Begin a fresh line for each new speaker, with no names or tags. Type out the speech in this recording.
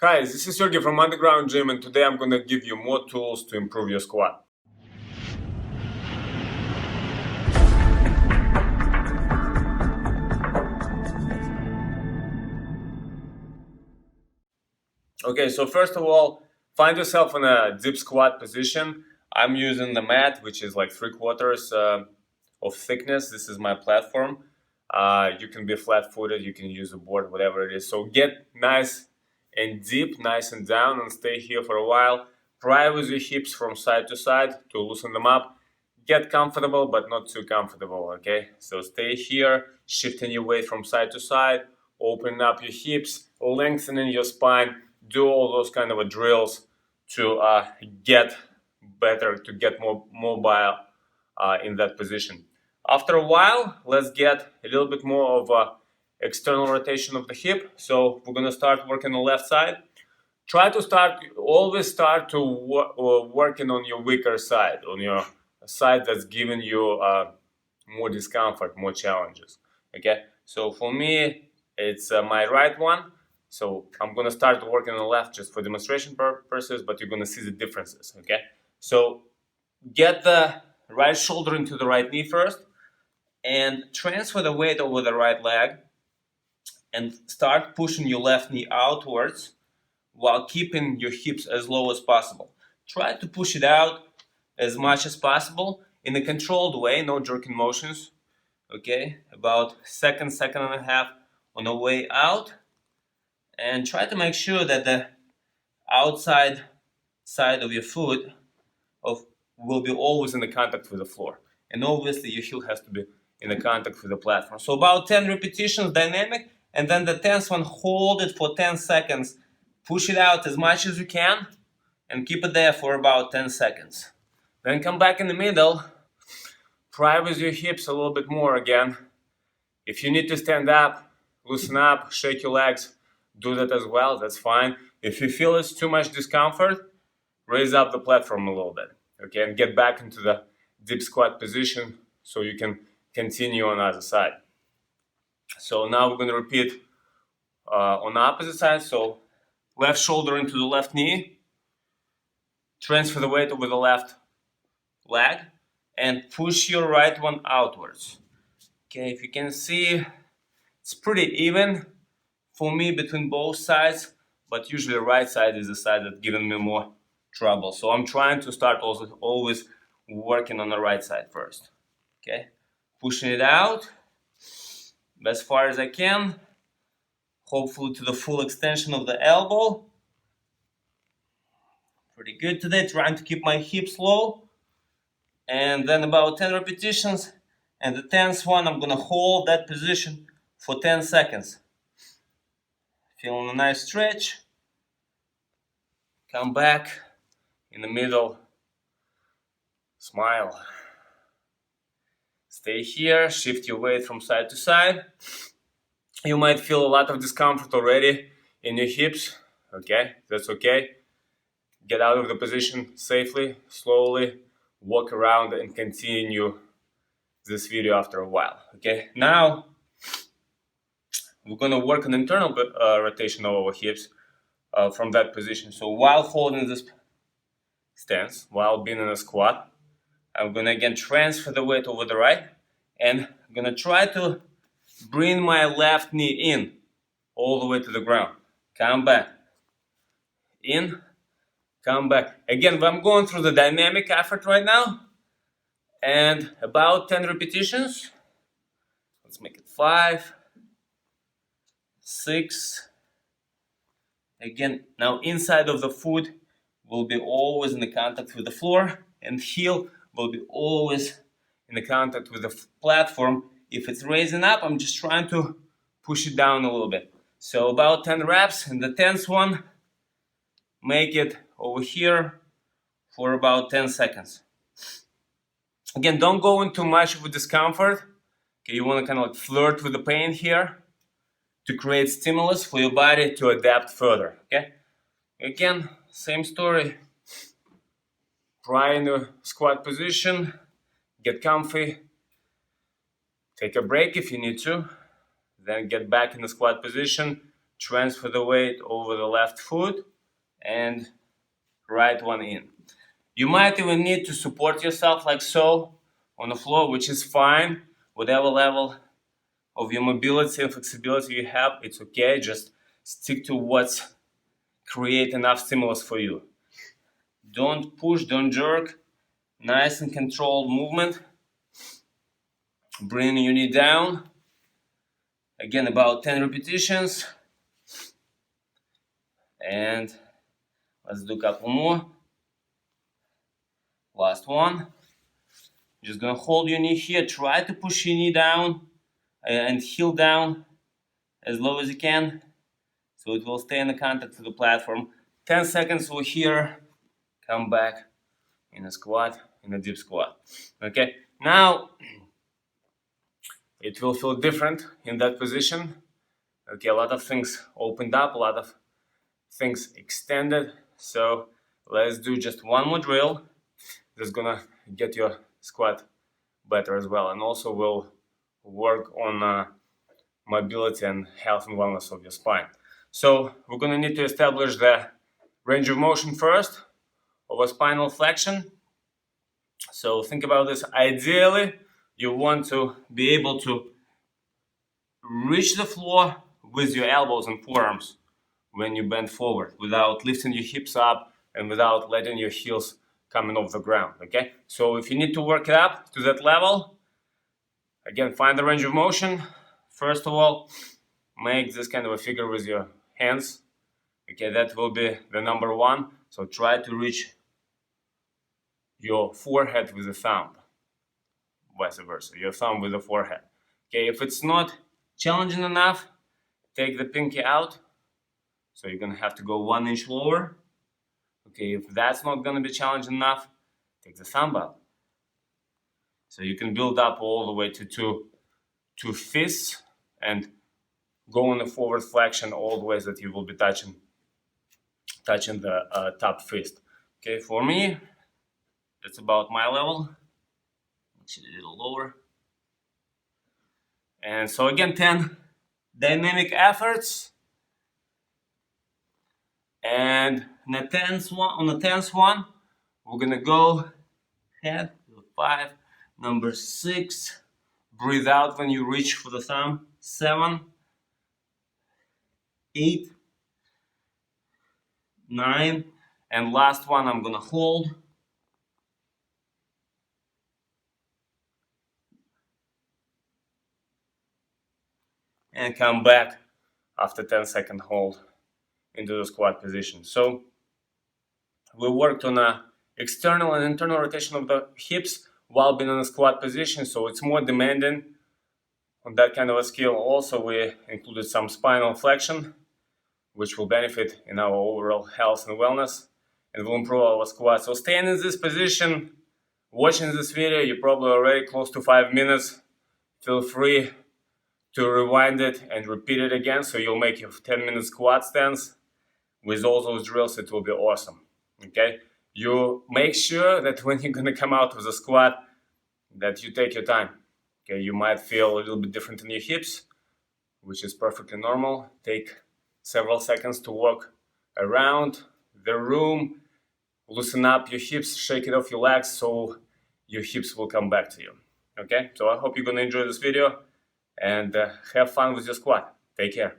Hi, this is Sergey from Underground Gym, and today I'm gonna give you more tools to improve your squat. Okay, so first of all, find yourself in a dip squat position. I'm using the mat, which is like 3/4 of thickness. This is my platform. You can be flat-footed, you can use a board, whatever it is. So get nice and deep, nice and down, and stay here for a while. Try with your hips from side to side to loosen them up. Get comfortable, but not too comfortable, okay? So stay here, shifting your weight from side to side, opening up your hips, lengthening your spine. Do all those kind of drills to get better, to get more mobile in that position. After a while, let's get a little bit more of a external rotation of the hip. So we're gonna start working on the left side. Try to always start to working on your weaker side, on your side that's giving you more discomfort, more challenges. Okay, so for me, it's my right one. So I'm gonna start working on the left just for demonstration purposes, but you're gonna see the differences. Okay, so get the right shoulder into the right knee first, and transfer the weight over the right leg, and start pushing your left knee outwards while keeping your hips as low as possible. Try to push it out as much as possible in a controlled way, no jerking motions. Okay, about second and a half on the way out, and try to make sure that the outside side of your foot will be always in the contact with the floor, and obviously your heel has to be in the contact with the platform. So about 10 repetitions dynamic, and then the 10th one, hold it for 10 seconds. Push it out as much as you can and keep it there for about 10 seconds. Then come back in the middle, try with your hips a little bit more again. If you need to stand up, loosen up, shake your legs, do that as well, that's fine. If you feel it's too much discomfort, raise up the platform a little bit, okay, and get back into the dip squat position so you can continue on the other side. So now we're going to repeat on the opposite side. So left shoulder into the left knee, transfer the weight over the left leg, and push your right one outwards. Okay, if you can see, it's pretty even for me between both sides, but usually the right side is the side that's giving me more trouble. So I'm trying to start also always working on the right side first. Okay, pushing it out as far as I can, hopefully to the full extension of the elbow. Pretty good today, trying to keep my hips low. And then about 10 repetitions, and the 10th one, I'm gonna hold that position for 10 seconds. Feeling a nice stretch. Come back in the middle, smile. Stay here, shift your weight from side to side. You might feel a lot of discomfort already in your hips. Okay, that's okay. Get out of the position safely, slowly, walk around and continue this video after a while. Okay, now we're gonna work on internal rotation of our hips from that position. So while holding this stance, while being in a squat, I'm gonna again transfer the weight over the right, and I'm gonna try to bring my left knee in all the way to the ground. Come back, in, come back. Again, I'm going through the dynamic effort right now, and about 10 repetitions. Let's make it 5, 6. Again, now inside of the foot will be always in the contact with the floor, and heel will be always in the contact with the platform. If it's raising up, I'm just trying to push it down a little bit. So about 10 reps, and the 10th one, make it over here for about 10 seconds. Again, don't go into much of a discomfort. Okay, you want to kind of like flirt with the pain here to create stimulus for your body to adapt further. Okay, again, same story. Try in the squat position, get comfy, take a break if you need to, then get back in the squat position, transfer the weight over the left foot, and right one in. You might even need to support yourself like so on the floor, which is fine. Whatever level of your mobility and flexibility you have, it's okay. Just stick to what's create enough stimulus for you. Don't push, don't jerk. Nice and controlled movement. Bring your knee down. Again, about 10 repetitions. And let's do a couple more. Last one. Just gonna hold your knee here. Try to push your knee down and heel down as low as you can, so it will stay in the contact to the platform. 10 seconds we're here. Come back in a squat, in a deep squat. Okay, now it will feel different in that position. Okay, a lot of things opened up, a lot of things extended. So let's do just one more drill that's gonna get your squat better as well, and also will work on mobility and health and wellness of your spine. So we're gonna need to establish the range of motion first of a spinal flexion. So think about this. Ideally, you want to be able to reach the floor with your elbows and forearms when you bend forward, without lifting your hips up and without letting your heels coming off the ground. Okay, so if you need to work it up to that level, again, find the range of motion. First of all, make this kind of a figure with your hands. Okay, that will be the number one. So try to reach your forehead with the thumb, vice versa, your thumb with the forehead. Okay, if it's not challenging enough, take the pinky out. So you're gonna have to go 1 inch lower. Okay, if that's not gonna be challenging enough, take the thumb out. So you can build up all the way to two fists and go on the forward flexion all the ways that you will be touching the top fist. Okay, for me, that's about my level. Actually, a little lower. And so again, 10 dynamic efforts. And on the 10th one, we're gonna go ahead with 5, number 6. Breathe out when you reach for the thumb. 7, 8, 9, and last one I'm gonna hold. And come back after 10-second hold into the squat position. So we worked on a external and internal rotation of the hips while being in a squat position, so it's more demanding on that kind of a skill. Also, we included some spinal flexion, which will benefit in our overall health and wellness and will improve our squat. So staying in this position, watching this video, you're probably already close to 5 minutes. Feel free to rewind it and repeat it again, so you'll make your 10-minute squat stance. With all those drills, it will be awesome. Okay, you make sure that when you're gonna come out with a squat, that you take your time. Okay, you might feel a little bit different in your hips, which is perfectly normal. Take several seconds to walk around the room, loosen up your hips, shake it off your legs, so your hips will come back to you. Okay, so I hope you're gonna enjoy this video and have fun with your squat. Take care.